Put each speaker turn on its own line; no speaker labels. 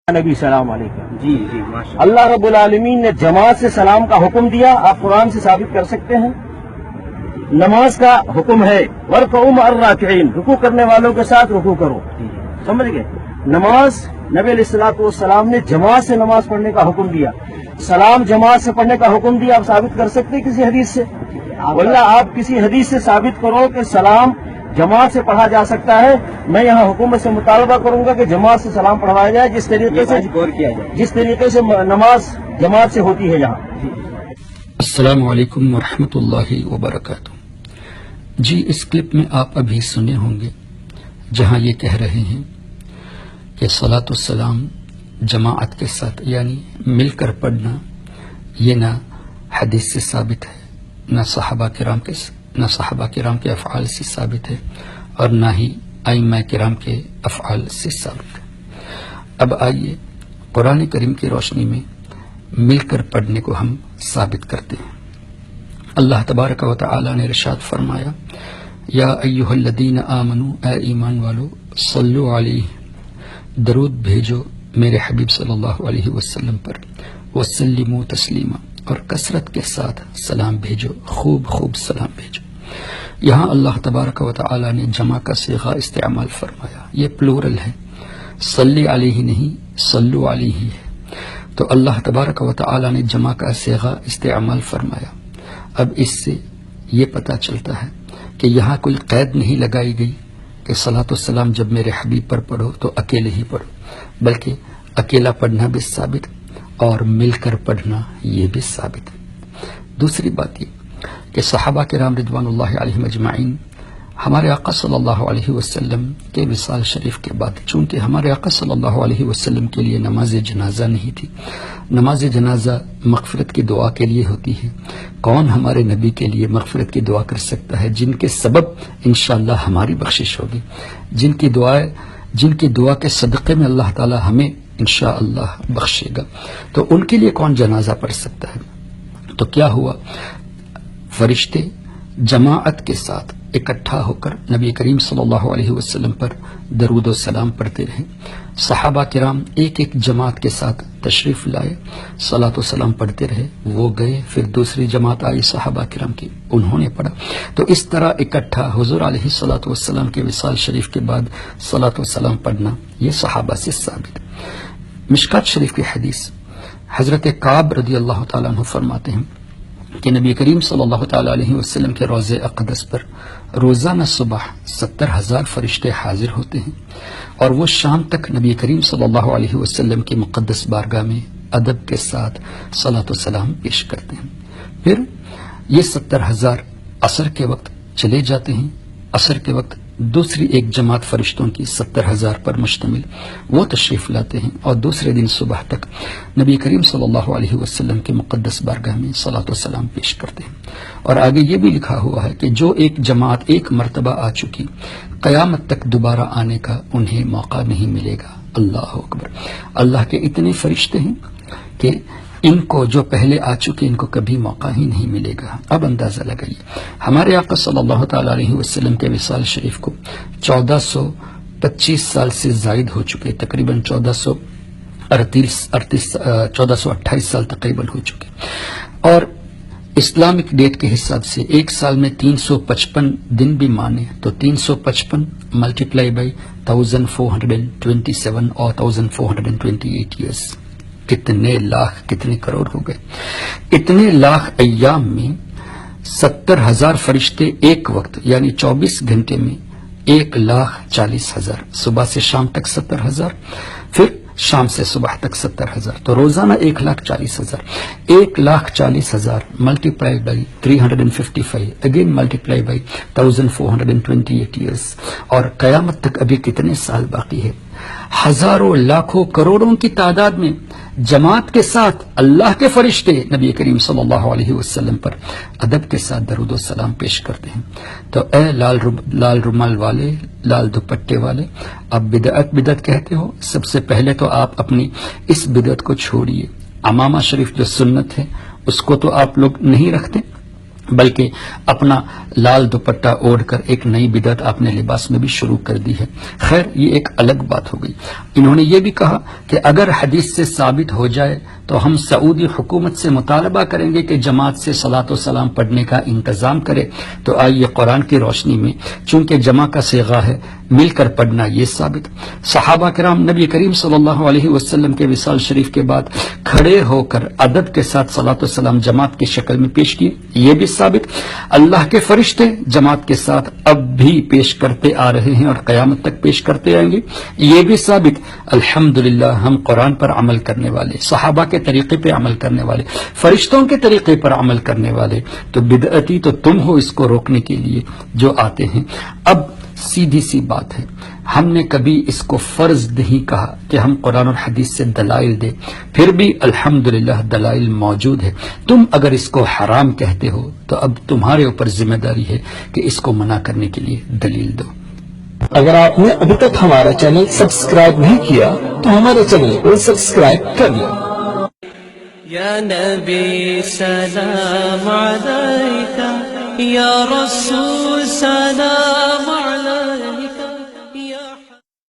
نبی سلام علیکم.
جی ماشاء
اللہ رب العالمین نے جماعت سے سلام کا حکم دیا. آپ قرآن سے ثابت کر سکتے ہیں. نماز کا حکم ہے وَارْكَعُوا مَعَ الرَّاكِعِينَ، رکوع کرنے والوں کے ساتھ رکوع کرو. سمجھ گئے؟ نماز نبی علیہ الصلوۃ والسلام نے جماعت سے نماز پڑھنے کا حکم دیا. سلام جماعت سے پڑھنے کا حکم دیا. آپ ثابت کر سکتے ہیں کسی حدیث سے؟ واللہ آپ کسی حدیث سے ثابت کرو کہ سلام جماعت سے پڑھا جا سکتا ہے. میں یہاں حکومت سے مطالبہ کروں گا کہ جماعت سے سلام پڑھوایا جائے جس طریقے سے نماز جماعت سے ہوتی ہے یہاں.
السلام علیکم ورحمۃ اللہ وبرکاتہ. جی اس کلپ میں آپ ابھی سنے ہوں گے جہاں یہ کہہ رہے ہیں کہ صلاۃ السلام جماعت کے ساتھ یعنی مل کر پڑھنا یہ نہ حدیث سے ثابت ہے، نہ صحابہ کرام کے افعال سے ثابت ہے، اور نہ ہی ائمہ کرام کے افعال سے ثابت ہے. اب آئیے قرآن کریم کی روشنی میں مل کر پڑھنے کو ہم ثابت کرتے ہیں. اللہ تبارک و تعالی نے ارشاد فرمایا، یا ایھا الذین آمنوا، اے ایمان والو، صلو علیہ، درود بھیجو میرے حبیب صلی اللہ علیہ وسلم پر، وسلموا تسلیما، اور کثرت کے ساتھ سلام بھیجو، خوب سلام بھیجو. یہاں اللہ تبارک و تعالی نے جمع کا صیغہ استعمال فرمایا. یہ پلورل ہے، صلی علیہ نہیں صلو علیہ ہے. تو اللہ تبارک و تعالی نے جمع کا صیغہ استعمال فرمایا. اب اس سے یہ پتہ چلتا ہے کہ یہاں کوئی قید نہیں لگائی گئی کہ صلاۃ السلام جب میرے حبیب پر پڑھو تو اکیلے ہی پڑھو، بلکہ اکیلا پڑھنا بھی ثابت اور مل کر پڑھنا یہ بھی ثابت ہے. دوسری بات یہ کہ صحابہ کرام رضوان اللہ علیہم اجمعین ہمارے آقا صلی اللہ علیہ وسلم کے وصال شریف کے بعد، چونکہ ہمارے آقا صلی اللہ علیہ وسلم کے لیے نماز جنازہ نہیں تھی. نماز جنازہ مغفرت کی دعا کے لیے ہوتی ہے. کون ہمارے نبی کے لیے مغفرت کی دعا کر سکتا ہے جن کے سبب انشاءاللہ ہماری بخشش ہوگی، جن کی دعا کے صدقے میں اللہ تعالی ہمیں انشاءاللہ بخشے گا. تو ان کے لیے کون جنازہ پڑھ سکتا ہے؟ تو کیا ہوا، فرشتے جماعت کے ساتھ اکٹھا ہو کر نبی کریم صلی اللہ علیہ وسلم پر درود و سلام پڑھتے رہے. صحابہ کرام ایک جماعت کے ساتھ تشریف لائے، صلاۃ و سلام پڑھتے رہے. وہ گئے، پھر دوسری جماعت آئی صحابہ کرام کی، انہوں نے پڑھا. تو اس طرح اکٹھا حضور علیہ الصلوۃ والسلام کے وصال شریف کے بعد صلاۃ و سلام پڑھنا یہ صحابہ سے ثابت ہے. مشکات شریف کی حدیث، حضرت کعب رضی اللہ تعالیٰ عنہ فرماتے ہیں کہ نبی کریم صلی اللہ تعالی علیہ وسلم کے روضہ اقدس پر روزانہ صبح 70,000 فرشتے حاضر ہوتے ہیں، اور وہ شام تک نبی کریم صلی اللہ علیہ وسلم کی مقدس بارگاہ میں ادب کے ساتھ صلاۃ و سلام پیش کرتے ہیں. پھر یہ 70,000 عصر کے وقت چلے جاتے ہیں. عصر کے وقت دوسری ایک جماعت فرشتوں کی 70,000 پر مشتمل وہ تشریف لاتے ہیں، اور دوسرے دن صبح تک نبی کریم صلی اللہ علیہ وسلم کے مقدس بارگاہ میں صلاۃ و سلام پیش کرتے ہیں. اور آگے یہ بھی لکھا ہوا ہے کہ جو ایک جماعت ایک مرتبہ آ چکی، قیامت تک دوبارہ آنے کا انہیں موقع نہیں ملے گا. اللہ اکبر. اللہ کے اتنے فرشتے ہیں کہ ان کو جو پہلے آ چکے ان کو کبھی موقع ہی نہیں ملے گا. اب اندازہ لگائیے، ہمارے آقا صلی اللہ تعالی علیہ وسلم کے وصال شریف کو 1425 سال سے زائد ہو چکے، تقریباً 1428 سال تقریباً ہو چکے. اور اسلامک ڈیٹ کے حساب سے ایک سال میں 355 دن بھی مانے تو 355 ملٹیپلائی بائی 1427 اور 1428 ایئرس، کتنے لاکھ کتنے کروڑ ہو گئے. اتنے لاکھ ایام میں 70,000 فرشتے ایک وقت یعنی 24 گھنٹے میں 1,40,000، صبح سے شام تک 70,000، پھر شام سے صبح تک 70,000. تو روزانہ 1,40,000، 1,40,000 multiply by 355 again multiply by 1428 years. اور قیامت تک ابھی کتنے سال باقی ہے؟ ہزاروں لاکھوں کروڑوں کی تعداد میں جماعت کے ساتھ اللہ کے فرشتے نبی کریم صلی اللہ علیہ وسلم پر ادب کے ساتھ درود و سلام پیش کرتے ہیں. تو اے لال رومال والے، لال دوپٹے والے، آپ بدعت کہتے ہو، سب سے پہلے تو آپ اپنی اس بدعت کو چھوڑیے. عمامہ شریف جو سنت ہے اس کو تو آپ لوگ نہیں رکھتے، بلکہ اپنا لال دوپٹہ اوڑھ کر ایک نئی بدعت آپ نے لباس میں بھی شروع کر دی ہے. خیر یہ ایک الگ بات ہو گئی. انہوں نے یہ بھی کہا کہ اگر حدیث سے ثابت ہو جائے تو ہم سعودی حکومت سے مطالبہ کریں گے کہ جماعت سے صلاۃ و سلام پڑھنے کا انتظام کرے. تو آئیے قرآن کی روشنی میں چونکہ جمع کا صیغہ ہے مل کر پڑھنا یہ ثابت. صحابہ کرام نبی کریم صلی اللہ علیہ وسلم کے وصال شریف کے بعد کھڑے ہو کر عدد کے ساتھ صلاۃ و سلام جماعت کی شکل میں پیش کیے یہ بھی ثابت. اللہ کے فرشتے جماعت کے ساتھ اب بھی پیش کرتے آ رہے ہیں اور قیامت تک پیش کرتے آئیں گے یہ بھی ثابت. الحمدللہ ہم قرآن پر عمل کرنے والے، صحابہ کے طریقے پہ عمل کرنے والے، فرشتوں کے طریقے پر عمل کرنے والے، تو بدعتی تو تم ہو اس کو روکنے کے لیے جو آتے ہیں. اب سیدھی سی بات ہے، ہم نے کبھی اس کو فرض نہیں کہا کہ ہم قرآن اور حدیث سے دلائل دیں، پھر بھی الحمدللہ دلائل موجود ہے. تم اگر اس کو حرام کہتے ہو تو اب تمہارے اوپر ذمہ داری ہے کہ اس کو منع کرنے کے لیے دلیل دو.
اگر آپ نے ابھی تک ہمارا چینل سبسکرائب نہیں کیا تو ہمارے چینل کو سبسکرائب کر لیں.
یا نبی سلام علیکہ، یا رسول سلام